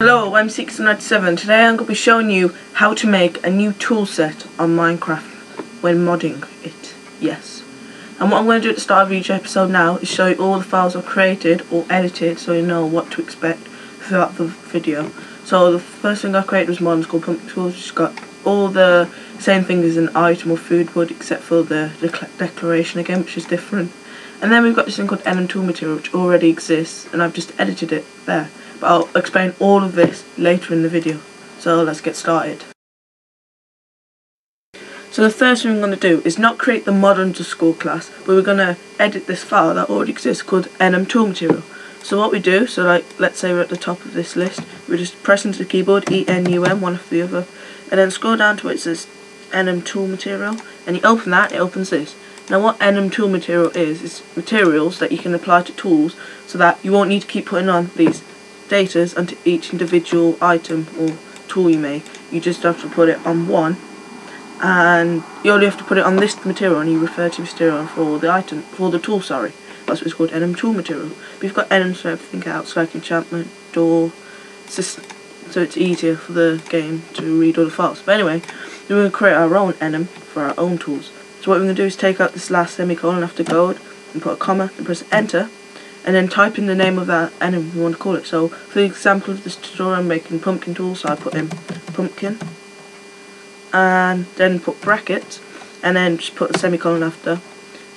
Hello, I'm Seekers97. Today I'm going to be showing you how to make a new tool set on Minecraft when modding it. Yes. And what I'm going to do at the start of each episode now is show you all the files I've created or edited so you know what to expect throughout the video. So the first thing I created was mod called Pumpkin Tools, which has got all the same thing as an item or food would except for the declaration again, which is different. And then we've got this thing called NM Tool Material, which already exists, and I've just edited it there. But I'll explain all of this later in the video. So let's get started. So the first thing we're going to do is not create the mod underscore class, but we're going to edit this file that already exists called NM Tool Material. So what we do, so like let's say we're at the top of this list, we just press into the keyboard ENUM, one after the other, and then scroll down to where it says NM Tool Material, and you open that, it opens this. Now what NM Tool Material is materials that you can apply to tools so that you won't need to keep putting on these datas onto each individual item or tool you make. You just have to put it on one, and you only have to put it on this material, and you refer to this material for the item, for the tool, sorry. That's what it's called, NM Tool Material. But you've got NMs for everything else, like enchantment, door, system, so it's easier for the game to read all the files. But anyway, we're going to create our own NM for our own tools. So what we're going to do is take out this last semicolon after gold and put a comma and press enter, and then type in the name of that NM we want to call it. So for the example of this tutorial, I'm making pumpkin tools, so I put in pumpkin, and then put brackets, and then just put a semicolon after,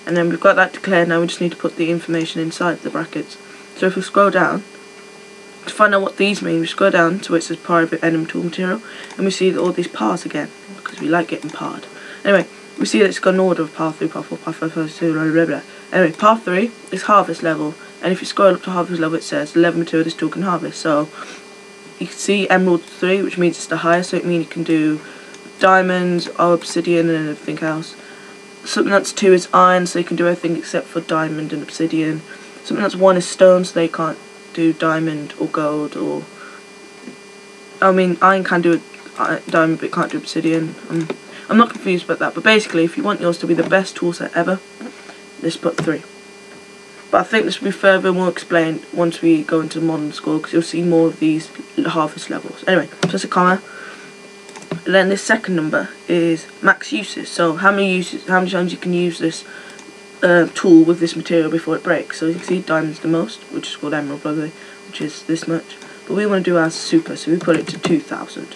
and then we've got that declared. Now we just need to put the information inside the brackets. So if we scroll down to find out what these mean, we scroll down to where it says private NM Tool Material, and we see all these paths again because we like getting parred. Anyway, we see that it's got an order of path 3, path 4, path 5, path 2, blah blah blah. Anyway, path 3 is harvest level, and if you scroll up to harvest level, it says 11 material this tool can harvest. So you can see emerald 3, which means it's the highest, so it means you can do diamonds, obsidian, and everything else. Something that's 2 is iron, so you can do everything except for diamond and obsidian. Something that's 1 is stone, so they can't do diamond or gold, or I mean iron can do diamond, but it can't do obsidian. I'm not confused about that, but basically if you want yours to be the best tool set ever, just put 3. But I think this will be further more explained once we go into modern school, because you'll see more of these harvest levels. Anyway, so it's a comma, and then this second number is max uses. So how many times you can use this tool with this material before it breaks. So you can see diamond's the most, which is called emerald by the way, which is this much. But we want to do ours super, so we put it to 2,000.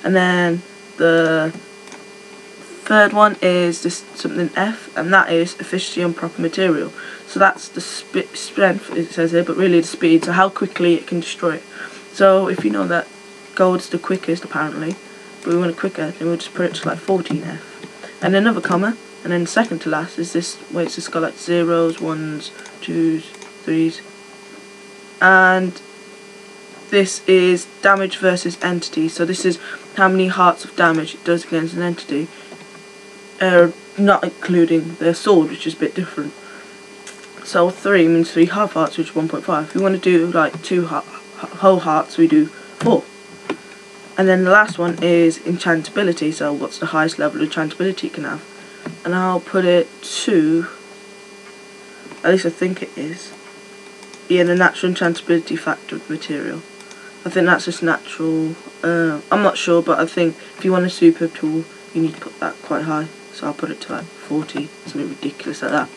And then the third one is this something F, and that is efficiency on proper material. So that's the strength, it says here, but really the speed, so how quickly it can destroy it. So if you know that gold's the quickest apparently, but we want it quicker, then we'll just put it to like 14F. And another comma, and then second to last is this where it's just got like 0s, 1s, 2s, 3s. And this is damage versus entity, so this is how many hearts of damage it does against an entity. Not including their sword, which is a bit different. So 3 means 3 half hearts, which is 1.5. If we want to do like 2 whole hearts, we do 4. And then the last one is enchantability, so what's the highest level of enchantability it can have. And I'll put it to, at least I think it is, yeah, the natural enchantability factor of the material. I think that's just natural, I'm not sure, but I think if you want a super tool, you need to put that quite high. So I'll put it to like 40, something ridiculous like that.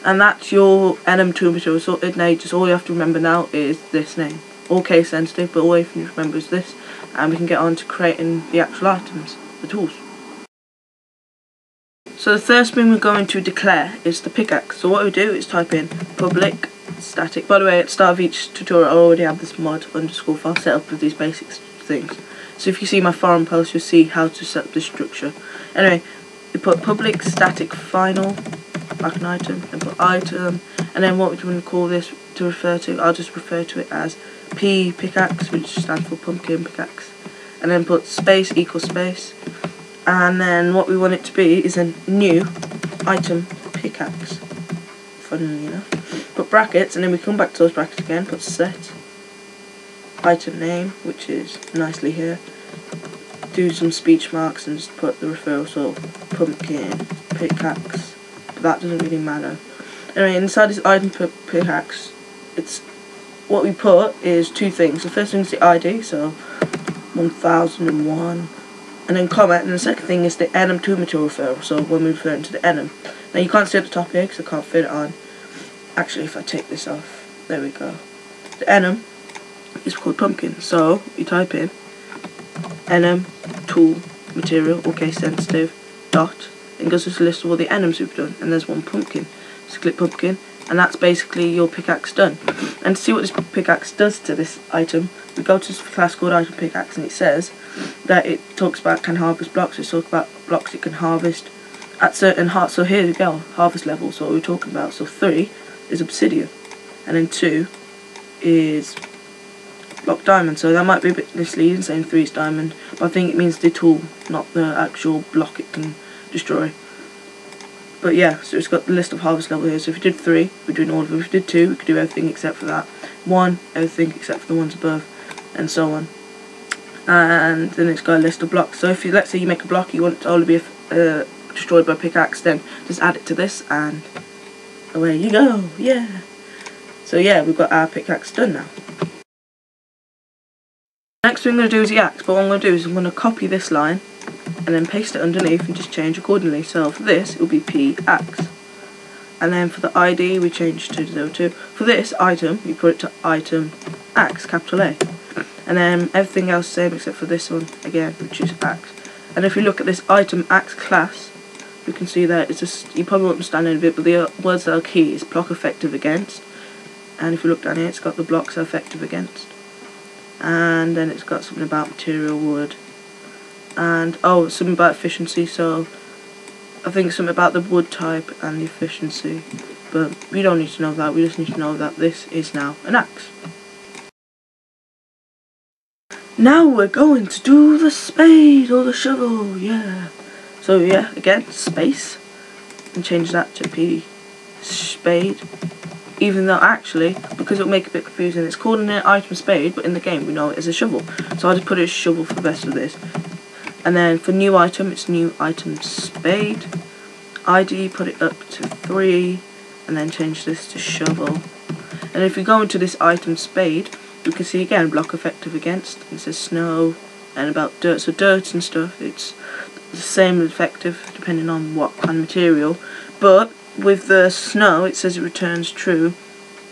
And that's your NM Tool Material sorted. Now just all you have to remember now is this name. All case sensitive, but all you have to remember is this. And we can get on to creating the actual items, the tools. So the first thing we're going to declare is the pickaxe. So what we do is type in public static. By the way, at the start of each tutorial I already have this mod underscore file set up with these basic things. So if you see my forum post, you'll see how to set up this structure. Anyway, we put public static final, like an item, and put item, and then what we want to call this to refer to, I'll just refer to it as P pickaxe, which stands for pumpkin pickaxe, and then put space equals space, and then what we want it to be is a new item pickaxe, funnily enough. Put brackets, and then we come back to those brackets again, put set item name, which is nicely here, do some speech marks and just put the referral, so pumpkin pickaxe, but that doesn't really matter. Anyway, inside this item pickaxe, it's what we put is two things. The first thing is the ID, so 1001, and then comma, and the second thing is the enum2 material referral, so when we refer to the enum. Now you can't see at the top here because I can't fit it on. Actually, if I take this off, there we go. The enum is called pumpkin, so you type in enum tool material, or case sensitive, dot, and goes to the list of all the enums we've done, and there's one pumpkin. So click pumpkin, and that's basically your pickaxe done. And to see what this pickaxe does to this item, we go to this class called item pickaxe, and it says that it talks about can harvest blocks. It talks about blocks it can harvest at certain so here we go, harvest levels, what we're talking about. So 3 is obsidian, and then 2 is block diamond. So that might be a bit misleading saying 3 is diamond, but I think it means the tool, not the actual block it can destroy. But yeah, so it's got the list of harvest level here. So if we did 3, we're doing all of them. If we did 2, we could do everything except for that. 1, everything except for the ones above, and so on. And then it's got a list of blocks. So if you, let's say you make a block, you want it to only be destroyed by pickaxe, then just add it to this, and away you go. Yeah. So yeah, we've got our pickaxe done now. Next thing I'm going to do is the axe, but what I'm going to do is I'm going to copy this line and then paste it underneath and just change accordingly. So for this, it will be P axe. And then for the ID, we change to 02. For this item, we put it to item axe, capital A. And then everything else same except for this one, again, which is axe. And if you look at this item axe class, you can see that it's just, you probably won't understand any of it, but the words that are key is block effective against. And if you look down here, it's got the blocks effective against. And then it's got something about material wood. And oh, something about efficiency, so I think it's something about the wood type and the efficiency. But we don't need to know that, we just need to know that this is now an axe. Now we're going to do the spade or the shovel, yeah. So yeah, again, space, and change that to P spade. Even though actually, because it'll make it a bit confusing, it's called an item spade, but in the game we know it as a shovel. So I'll just put it as shovel for the rest of this. And then for new item, it's new item spade. ID, put it up to 3, and then change this to shovel. And if we go into this item spade, we can see again block effective against. It says snow and about dirt. So dirt and stuff, it's the same effective depending on what kind of material. But with the snow, it says it returns true.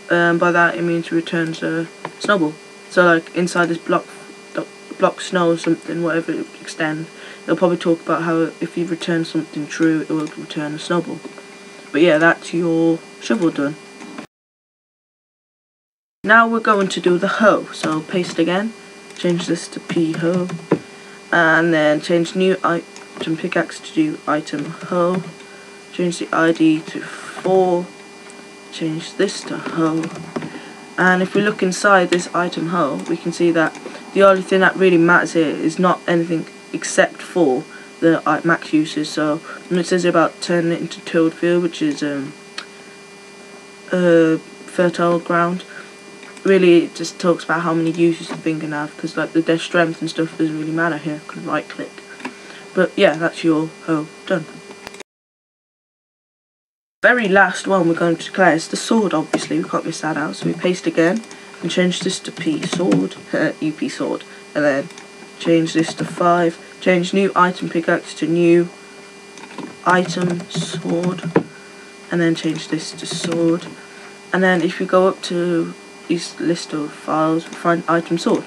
By that it means it returns a snowball. So like inside this block snow or something, whatever it extends, it'll probably talk about how if you return something true, it will return a snowball. But yeah, that's your shovel done. Now we're going to do the hoe. So paste again, change this to P hoe, and then change new item pickaxe to do item hoe. Change the ID to 4, change this to hoe, and if we look inside this item hoe, we can see that the only thing that really matters here is not anything except for the max uses. So when it says about turning it into tilled field, which is fertile ground, really it just talks about how many uses the thing can have, because like the strength and stuff doesn't really matter here, I can right click. But yeah, that's your hoe done. Very last one we're going to declare is the sword. Obviously we can't miss that out, so we paste again and change this to P sword, UP sword, and then change this to 5, change new item pickaxe to new item sword, and then change this to sword. And then if you go up to this list of files, we find item sword.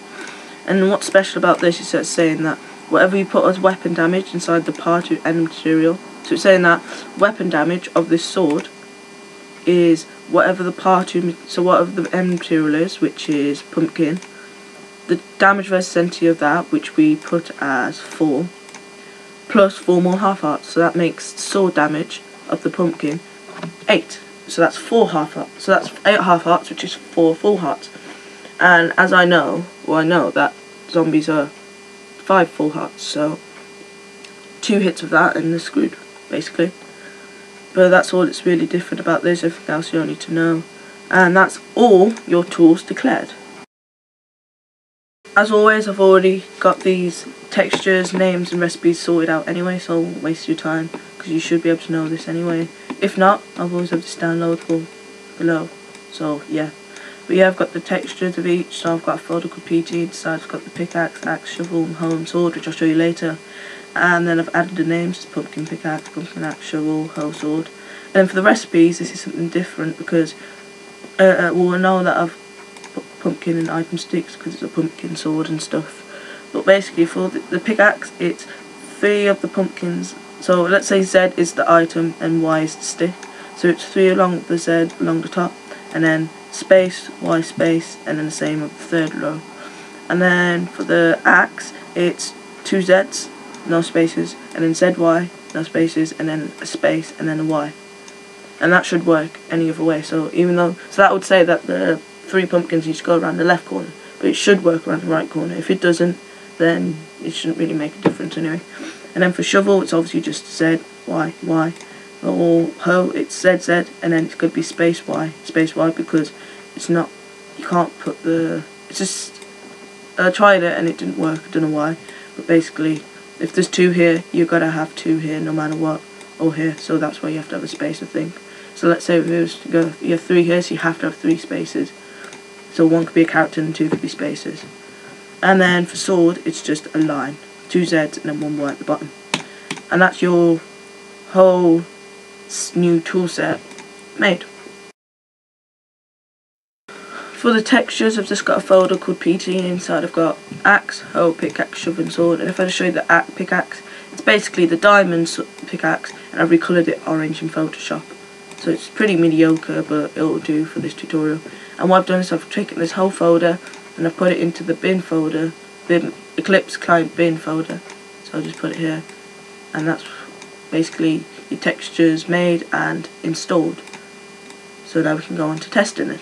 And what's special about this is that it's saying that whatever you put as weapon damage inside the part of end material, so it's saying that weapon damage of this sword is whatever the part of, so whatever the end material is, which is pumpkin, the damage versus of that, which we put as 4, plus 4 more half hearts, so that makes sword damage of the pumpkin 8. So that's 4 half hearts, so that's 8 half hearts, which is 4 full hearts. And as I know, well I know that zombies are 5 full hearts, so 2 hits of that and they're screwed, basically. But that's all that's really different about this, everything else you don't need to know. And that's all your tools declared. As always, I've already got these textures, names and recipes sorted out anyway, so I won't waste your time, because you should be able to know this anyway. If not, I've always have this downloadable below, so yeah. But yeah, I've got the textures of each, so I've got a folder called PT inside, I've got the pickaxe, axe, shovel, hoe and sword, which I'll show you later. And then I've added the names, pumpkin pickaxe, pumpkin axe, shovel, hoe, sword. And then for the recipes, this is something different because we'll know that I've put pumpkin in item sticks because it's a pumpkin sword and stuff. But basically for the pickaxe, it's 3 of the pumpkins. So let's say Z is the item and Y is the stick. So it's 3 along the Z along the top, and then space, Y space, and then the same of the third row. And then for the axe, it's 2 Z's, no spaces, and then ZY, no spaces, and then a space, and then a Y. And that should work any other way. So that would say that the 3 pumpkins need to go around the left corner, but it should work around the right corner. If it doesn't, then it shouldn't really make a difference anyway. And then for shovel, it's obviously just Z, Y, Y. Or hoe, it's Z, Z, and then it's going to be space Y, because it's not, you can't put it's just, I tried it and it didn't work, I don't know why. But basically, if there's 2 here, you've got to have 2 here no matter what, or here, so that's why you have to have a space, I think. So let's say if it was to go, you have 3 here, so you have to have 3 spaces. So 1 could be a character and 2 could be spaces. And then for sword, it's just a line, 2 Z's and then 1 Y at the bottom. And that's your whole new tool set made. For the textures, I've just got a folder called PT, and inside I've got axe, hoe, pickaxe, shovel and sword. And if I show you the pickaxe, it's basically the diamond pickaxe, and I've recoloured it orange in Photoshop. So it's pretty mediocre, but it'll do for this tutorial. And what I've done is I've taken this whole folder and I've put it into the bin folder, the Eclipse client bin folder. So I'll just put it here, and that's basically your textures made and installed. So now we can go on to testing it.